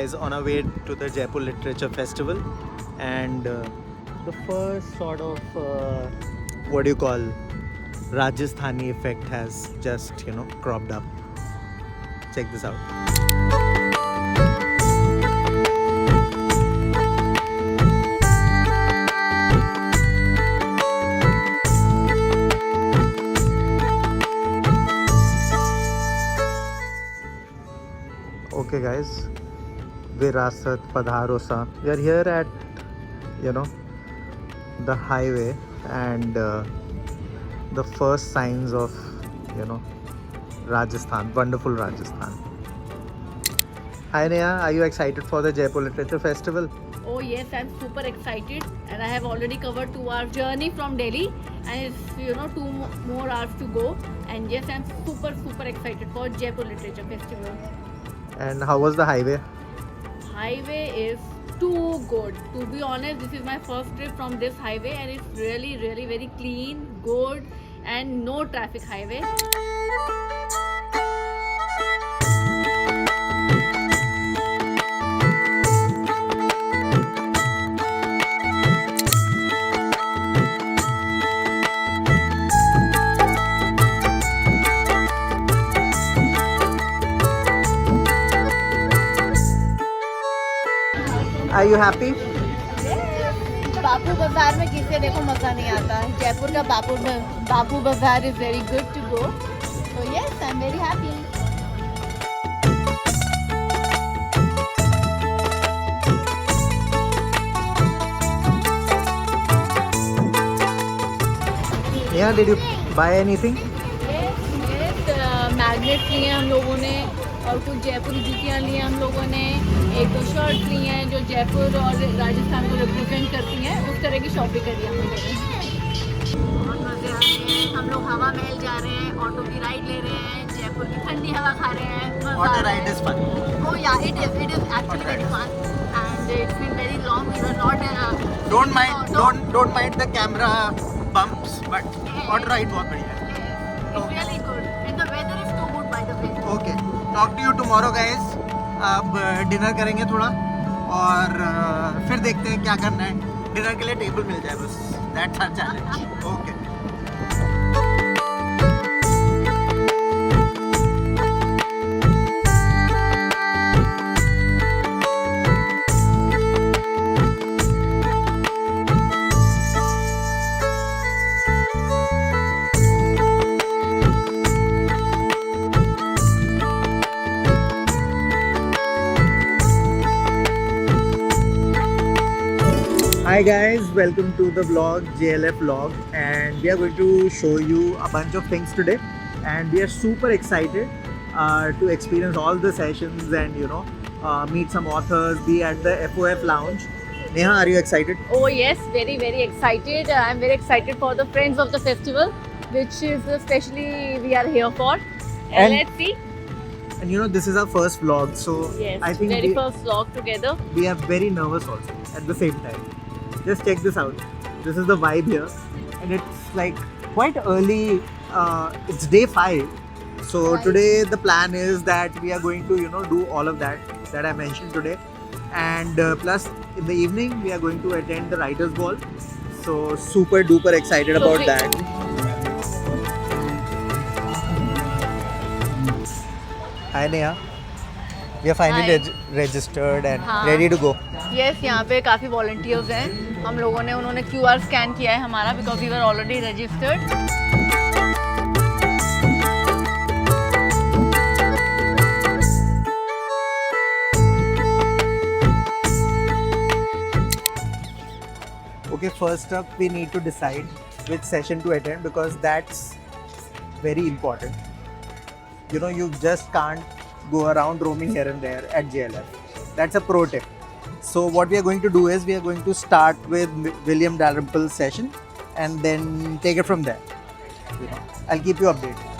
guys, on our way to the Jaipur Literature Festival, and the first sort of what do you call Rajasthani effect has just cropped up. Check this out. Okay guys, Virasat Padharosa. We are here at the highway, and the first signs of Rajasthan, wonderful Rajasthan. Hi Neha, are you excited for the Jaipur Literature Festival? Oh yes, I'm super excited, and I have already covered 2 hours journey from Delhi, and it's two more hours to go. And yes, I'm super excited for Jaipur Literature Festival. And how was the highway? Highway is too good. To be honest, this is my first trip from this highway, and it's really very clean, good, and no traffic highway. Are you happy? बापू बाजार में किसे देखो मजा नहीं आता. जयपुर का बापू बाजार is very good to go. So yes, I'm very happy. Yeah, did you buy anything? Magnet लिए हम लोगों ने, और कुछ जयपुरी जूतियाँ ली हैं हम लोगों ने, एक दो शर्ट ली हैं जो जयपुर और राजस्थान को रिप्रेजेंट करती हैं. उस तरह की शॉपिंग करी हम लोगों ने. बहुत मज़े आ रहे हैं. हम लोग हवा महल जा रहे हैं, ऑटो की राइड ले रहे हैं, जयपुर की ठंडी हवा खा रहे हैं. Auto ride is fun. Oh yeah, it is actually very fun, and it's been very long. We were not. Don't mind the camera bumps, but auto ride बहुत बढ़िया है. It's really good, and the weather is too good by the way. Okay, talk to you tomorrow guys. अब dinner करेंगे थोड़ा, और फिर देखते हैं क्या करना है. डिनर के लिए टेबल मिल जाए बस, that's our challenge. Okay. Hi guys, welcome to the vlog, JLF vlog, and we are going to show you a bunch of things today, and we are super excited to experience all the sessions and meet some authors, be at the FOF lounge. Neha, are you excited? Oh yes, very excited. I'm very excited for the friends of the festival, which is especially we are here for. And let's see. And this is our first vlog, so Yes, I think very first vlog together. we are very nervous also at the same time. Just check this out. This is the vibe here, and it's like quite early. It's day 5. So Right. today the plan is that we are going to do all of that I mentioned today, and plus in the evening we are going to attend the writers ball. So super duper excited So about we- that. Hi Neha. We are finally Hi. registered and हाँ. ready to go. Yes, यहाँ पे काफ़ी volunteers हैं. हम लोगों ने उन्होंने QR scan किया है हमारा, because we were already registered. Okay, first up we need to decide which session to attend, because that's very important. You just can't go around roaming here and there at JLF. That's a pro tip. So what we are going to do is we are going to start with William Dalrymple's session and then take it from there. I'll keep you updated.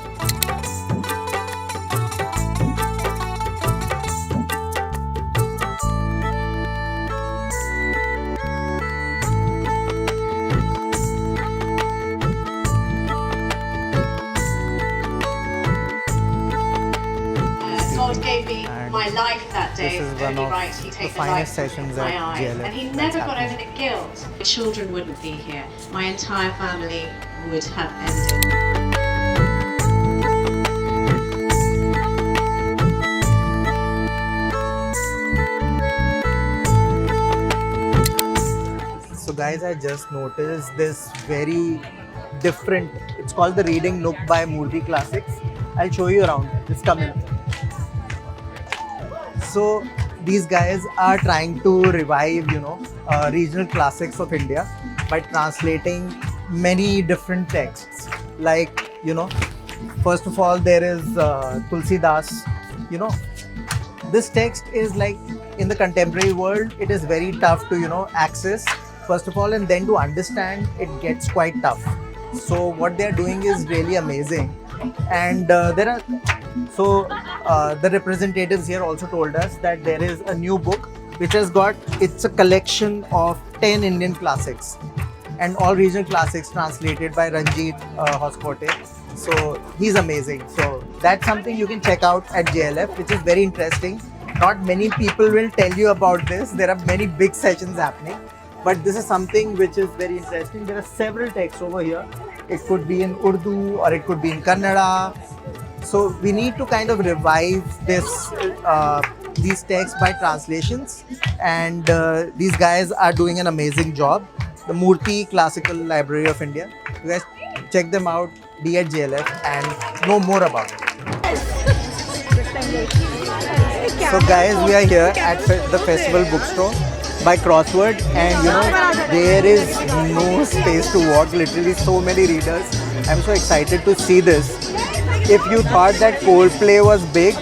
So it gave me And my my life that day. This is It's one only of right he the take the finest light from sessions my at eyes. JLF And he that's never got happening. over the guilt. My children wouldn't be here. My entire family would have ended. So guys, I just noticed this very different, it's called the Reading Nook by Murthy Classics. I'll show you around. Just come in. So these guys are trying to revive, regional classics of India by translating many different texts. Like, first of all, there is Tulsi Das. You know, this text is like in the contemporary world, it is very tough to access first of all, and then to understand it gets quite tough. So what they are doing is really amazing, and there are the representatives here also told us that there is a new book which has got, it's a collection of 10 Indian classics and all regional classics translated by Ranjit Hoskote. So he's amazing. So that's something you can check out at JLF, which is very interesting. Not many people will tell you about this. There are many big sessions happening, but this is something which is very interesting. There are several texts over here. It could be in Urdu or it could be in Kannada. So we need to kind of revive these texts by translations, and these guys are doing an amazing job. The Murthy Classical Library of India. You guys check them out, be at JLF and know more about it. So guys, we are here at the festival bookstore by Crossword, and there is no space to walk, literally so many readers. I'm so excited to see this. If you thought that Coldplay was big,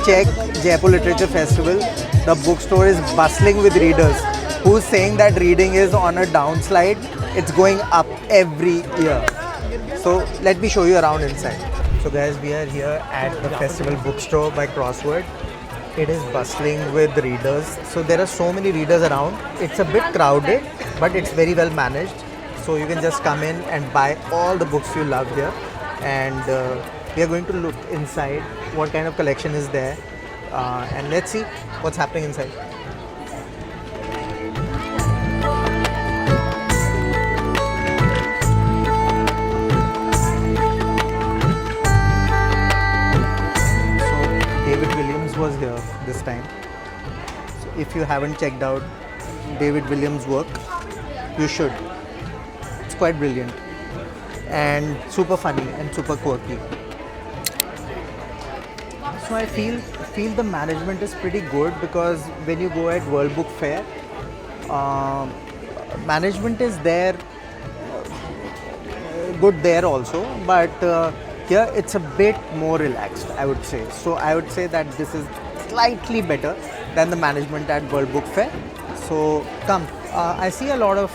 check Jaipur Literature Festival. The bookstore is bustling with readers. Who's saying that reading is on a downslide? It's going up every year. So let me show you around inside. So guys, we are here at the festival bookstore by Crossword. It is bustling with readers. So there are so many readers around. It's a bit crowded, but it's very well managed. So you can just come in and buy all the books you love here. And we are going to look inside what kind of collection is there. And let's see what's happening inside. David Williams was here this time. So if you haven't checked out David Williams' work, you should. It's quite brilliant and super funny and super quirky. So I feel the management is pretty good, because when you go at World Book Fair, management is there, good there also, but here it's a bit more relaxed, I would say. So I would say that this is slightly better than the management at World Book Fair. So come, I see a lot of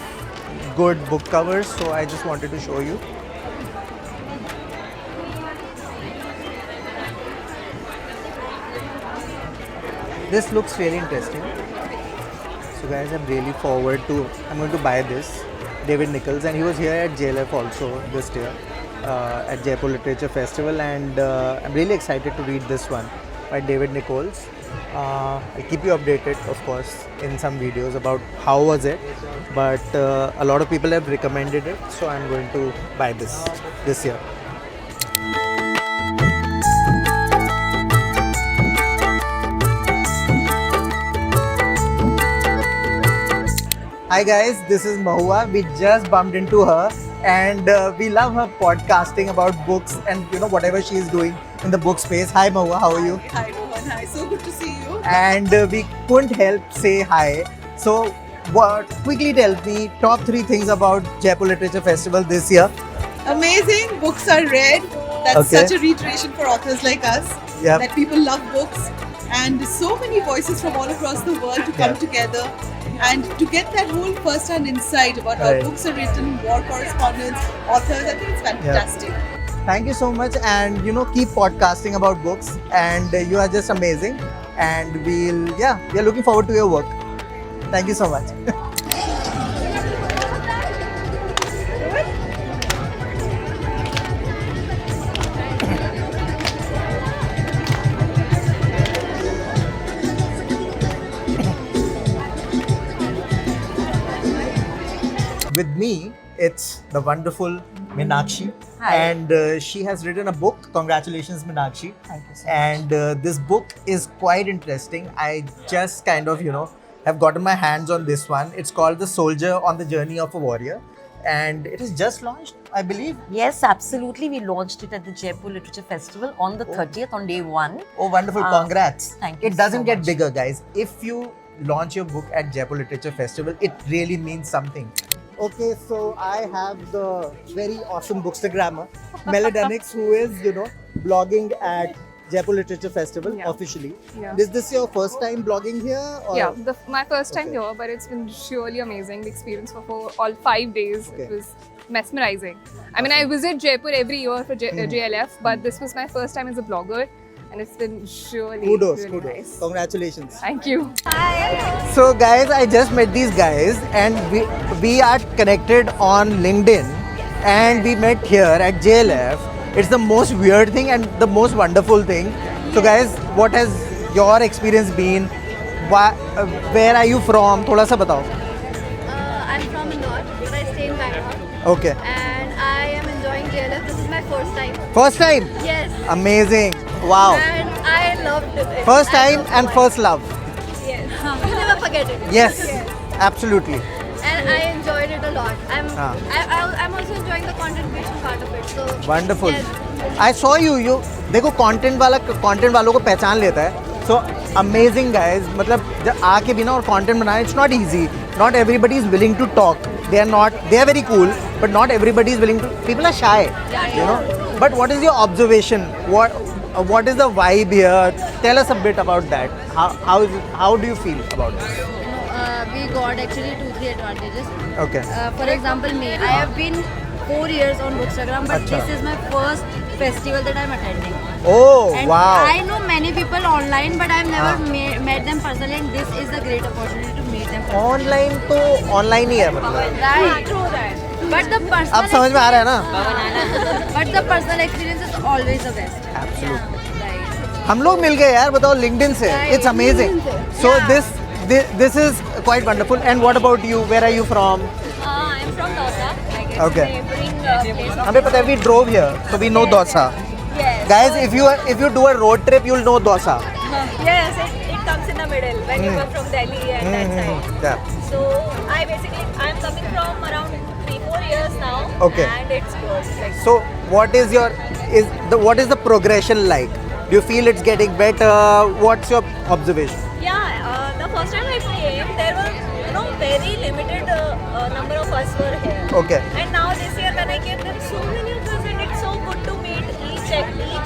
good book covers, so I just wanted to show you. This looks really interesting. So guys, I'm going to buy this, David Nichols, and he was here at JLF also this year at Jaipur Literature Festival, and I'm really excited to read this one by David Nichols. I'll keep you updated, of course, in some videos about how was it, but a lot of people have recommended it, so I'm going to buy this year. Hi guys, this is Mahua. We just bumped into her, and we love her podcasting about books and whatever she is doing in the book space. Hi Mahua, how are you? Hi Rohan, hi, so good to see you. And we couldn't help say hi. So quickly tell me top 3 things about Jaipur Literature Festival this year. Amazing, books are read. That's Okay. such a reiteration for authors like us. Yep. That people love books, and so many voices from all across the world to come Yep. together and to get that whole first-hand insight about how Right. books are written, war correspondence, authors. I think it's fantastic. Thank you so much, and keep podcasting about books, and you are just amazing, and we are looking forward to your work. Thank you so much. with me, it's the wonderful Meenakshi. Hi. And she has written a book. Congratulations, Meenakshi. Thank you so And this book is quite interesting. I just kind of, have gotten my hands on this one. It's called The Soldier on the Journey of a Warrior. And it is just launched, I believe. Yes, absolutely. We launched it at the Jaipur Literature Festival on the 30th, on day 1. Oh, wonderful. Congrats. Thank you It doesn't so get much. bigger, guys. If you launch your book at Jaipur Literature Festival, it really means something. Okay, so I have the very awesome bookstagrammer, Melodonix, who is, blogging at Jaipur Literature Festival officially. Yeah. Is this your first time blogging here? Or? Yeah, my first time Okay. here, but it's been surely amazing. The experience for all 5 days, Okay. it was mesmerizing. I mean, I visit Jaipur every year for JLF, but this was my first time as a blogger, and it's been surely Kudos, really kudos. nice. Congratulations. Thank you. So guys, I just met these guys and we are connected on LinkedIn and we met here at JLF. It's the most weird thing and the most wonderful thing. So guys, what has your experience been? Where are you from? Thoda sa batao. I'm from Indore, but I stay in Bangalore. Okay. And I am enjoying JLF. This is my first time. First time? Yes. Amazing. Wow. And I loved it. First I time loved and it. first love. Yes. You'll never forget it. Yes. Absolutely. And I enjoyed it a lot. Ah. I'm also enjoying the content creation part of it. So Wonderful. yes. I saw you देखो content वालों को पहचान लेता है. So amazing guys. मतलब जब आके भी ना और content banana, it's not easy. Not everybody is willing to talk. They are very cool, but not everybody is willing to. People are shy, you know. But what is your observation? What is the vibe here? Tell us a bit about that. How do you feel about this? We got actually 2-3 advantages. Okay. For example, me. I have been 4 years on Bookstagram, but Acha. this is my first festival that I'm attending. Oh And wow. I know many people online, but I've never Ah. met them personally, and this is a great opportunity to meet them personally. Online तो online ही है मतलब. Right. True that. But the personal अब समझ में आ रहा है ना? but the personal experience is always the best. Absolutely. Right. हम लोग मिल गए यार बताओ LinkedIn से. It's amazing. So Yeah. this is quite wonderful. And what about you? Where are you from? I'm from Dosa. Like it's Okay. neighboring place. हमें पता है we drove here, so we know Dosa. Yes. Guys, if you do a road trip, you'll know Dosa. Yes, it comes in the middle when you come from Delhi and that side. Yeah. So I'm coming from around 3-4 years now. Okay. And it's good. Like, So what is the progression like? Do you feel it's getting better? What's your observation? yeah, the first time I came, there were very limited number of us were here. Okay. And now this year when I came, there are so many of us, and it's so good to meet each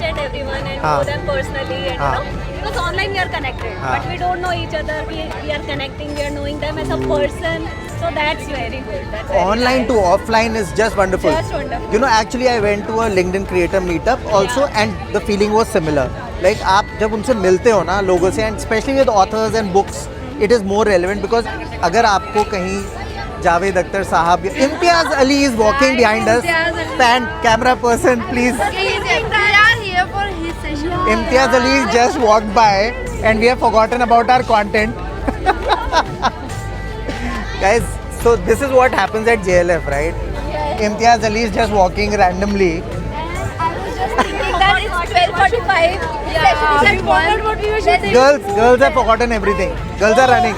and everyone and know them personally. And because online we are connected, but we don't know each other. We are connecting. We are knowing them as a person. So that's very good. That's very Online to nice. offline is just wonderful. Just wonderful. You know, actually I went to a LinkedIn creator meetup also and the feeling was similar. Like आप जब उनसे मिलते हो ना लोगों से, and especially with authors and books, it is more relevant because अगर आपको कहीं जावेद अख्तर साहब, Imtiaz Ali is walking behind us. Stand, camera person, please. We are here for his session. Imtiaz Ali just walked by and we have forgotten about our content. Guys, so this is what happens at JLF, right? Imtiaz Ali is just walking randomly. I was just thinking that it's 12:45. Yeah. We forgot what we were saying. Girls have forgotten everything. Girls are running.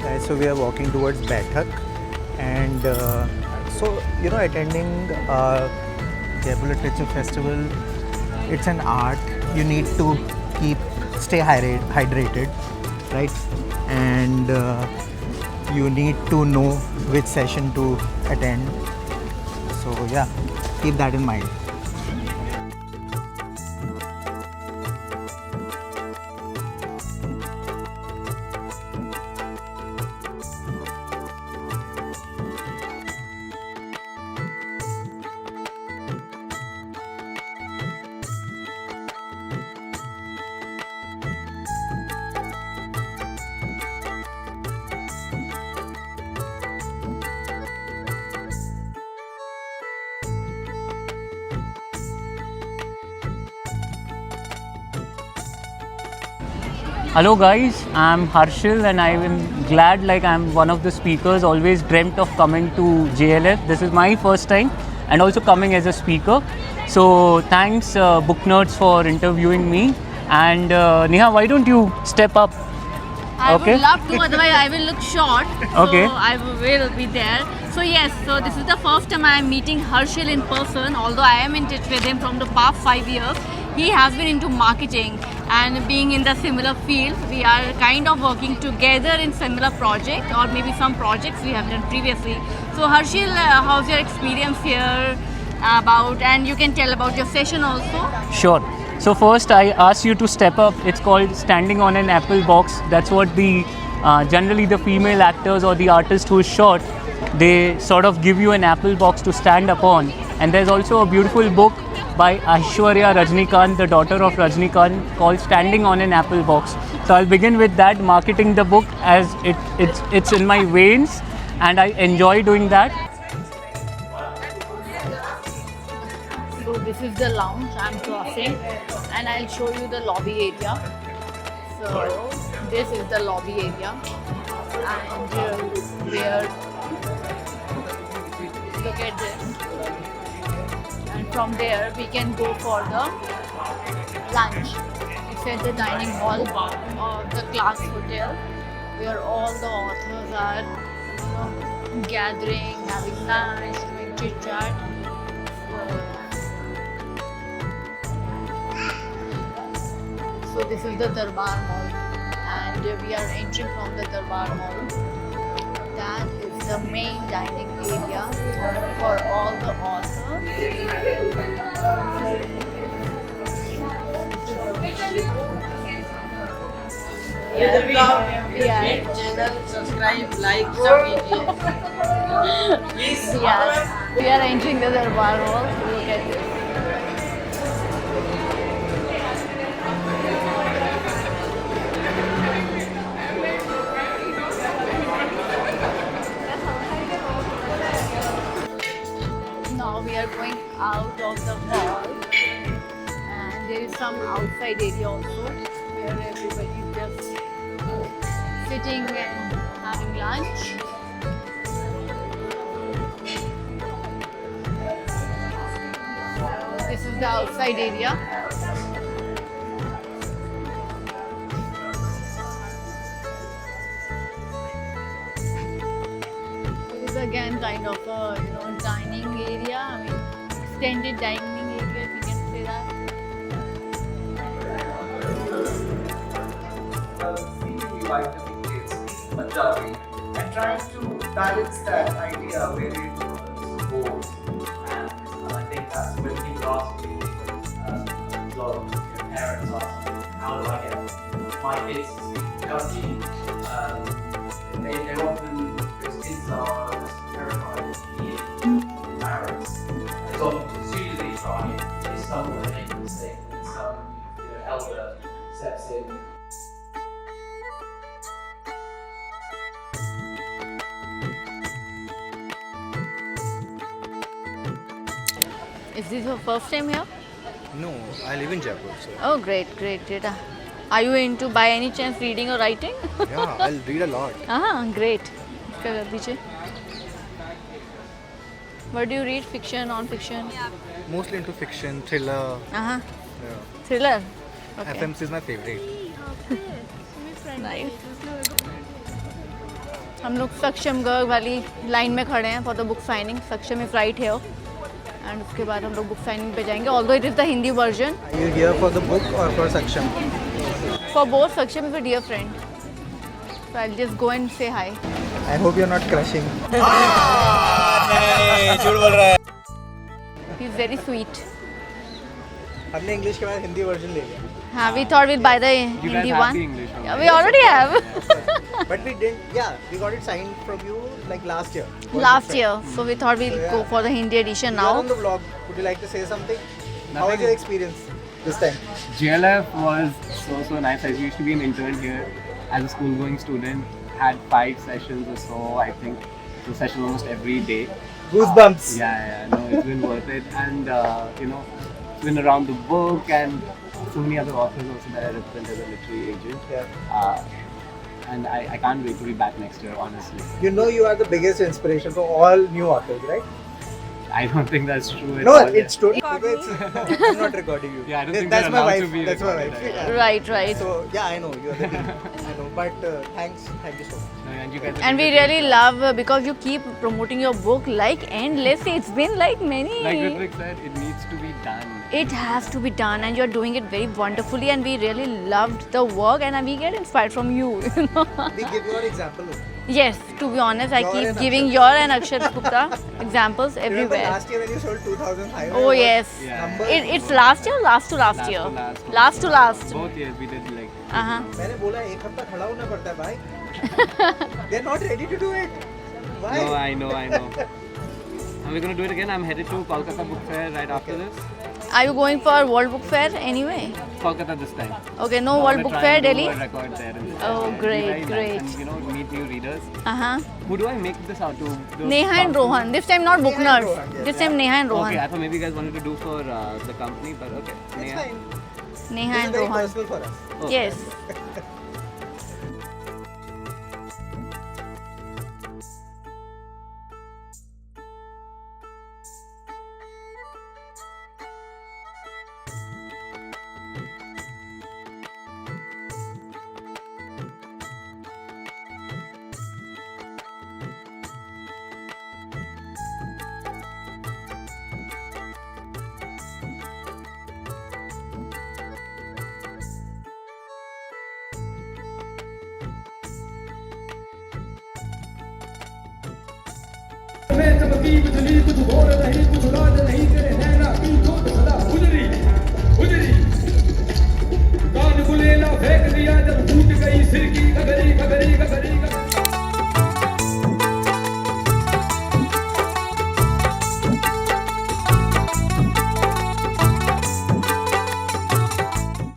Guys, so we are walking towards Baithak and so, attending Jaipur Literature Festival, it's an art. You need to stay hydrated, right? And you need to know which session to attend. So yeah, keep that in mind. Hello guys, I'm Harshil and I'm glad like I'm one of the speakers, always dreamt of coming to JLF. This is my first time and also coming as a speaker. So thanks Book Nerds for interviewing me, and Neha, why don't you step up? I Okay. would love to, otherwise I will look short. Okay. So I will be there. So yes, so this is the first time I am meeting Harshil in person, although I am in touch with him from the past 5 years. He has been into marketing and being in the similar field. We are kind of working together in similar project or maybe some projects we have done previously. So Harshil, how's your experience here about, and you can tell about your session also. Sure. So first I ask you to step up. It's called standing on an apple box. That's what the generally the female actors or the artist who is short, they sort of give you an apple box to stand upon. And there's also a beautiful book by Aishwarya Rajnikant, the daughter of Rajnikant, called Standing on an Apple Box. So I'll begin with that, marketing the book, as it's in my veins and I enjoy doing that. So this is the lounge I'm crossing, and I'll show you the lobby area. So this is the lobby area, and where look at this, and from there we can go for the lunch. It's at the dining hall of the Class Hotel, where all the authors are, gathering, having lunch, doing chit chat. So this is the Darbar Mall, and we are entering from the Darbar Mall. That is the main dining area for all the authors. We are entering the Darbar Mall. Look at this. Now we are going out of the mall, and there is some outside area also where everybody is just sitting and having lunch. This is the outside area. It is again kind of a dining area. I mean, extended dining area, if you can say that. Punjabi, and trying to balance that idea where it goes. And I think that's when people ask me, a lot of your parents ask me, how do I get my kids to speak Punjabi? They often, because kids are terrified of being parents. So as soon as they try, they stumble and make a mistake, and some elder steps in. Is this your first time here? No, I live in Jaipur, so Oh, great. Are you into, by any chance, reading or writing? yeah, I'll read a lot. Great. इसका कर दीजिए. What do you read? Fiction, non-fiction? Mostly into fiction, thriller. Uh-huh. Yeah. Thriller? Okay. FMC is my favorite. Nice. हम लोग सक्षम गर्ग वाली line में खड़े हैं for the book signing. Saksham is right here, and उसके बाद हम लोग बुक साइनिंग पे जाएंगे. Although it is the Hindi version. Are you here for the book or for Saksham? For both Saksham is a dear friend, so I will just go and say hi. I hope you're not crushing. He is very sweet. हमने English के बाद Hindi version ले लिया. हाँ, we thought we'll buy the Hindi one. Yeah, we already have. But we didn't. Yeah, we got it signed from you like last year. Last year, so we thought we'll Yeah. go for the Hindi edition You're now. on the vlog. Would you like to say something? How was your experience this time? JLF was so nice. I used to be an intern here as a school-going student. Had 5 sessions or so. I think the session almost every day. Goosebumps. Yeah. No, it's been worth it, and it's been around the book and so many other authors also that I represent as a literary agent. Yeah. And I can't wait to be back next year, honestly. You know you are the biggest inspiration for all new authors, right? I don't think that's true at No, all. it's totally. I'm not recording you. Yeah, I don't think That's they're my allowed wife. to be That's my recorded, wife. yeah. Yeah. Right, right. So yeah, I know you're the king. I know, but thank you so much. No, and you guys are And we doing a really great job. love because you keep promoting your book like endlessly. It's been like many. Like Ritvik said, it needs to be done. It has to be done, and you're doing it very wonderfully. And we really loved the work, and we get inspired from you. You know? We give your example. Yes, to be honest, I Your keep and giving Akshat. your and Akshat Gupta examples Remember everywhere. last year when you sold 2,500? Oh yes, Yeah. Numbers? it's last year, last to last year, last to last. Both years we did like. मैंने बोला एक हफ्ता खड़ा होना पड़ता है भाई. They're not ready to do it. Why? No, I know. And we're gonna do it again. I'm headed to Kolkata Book Fair right after this. Are you going for World Book Fair anyway? Kolkata this time. Okay, no I World wanna Book try Fair, and do Delhi. a record there and Oh, yeah, great, it'd be very nice. great. And you know, meet new readers. Uh-huh. Who do I make this out to? The Neha and sponsors? Rohan. This time not book Neha and nerds. Rohan, yes. This time Neha and Okay, Rohan. I thought maybe you guys wanted to do for the company, but okay. It's Neha. fine. Neha This is and very Rohan. personal for us. Okay. Yes. में चमकी बिजली कुछ और नहीं कुछ ना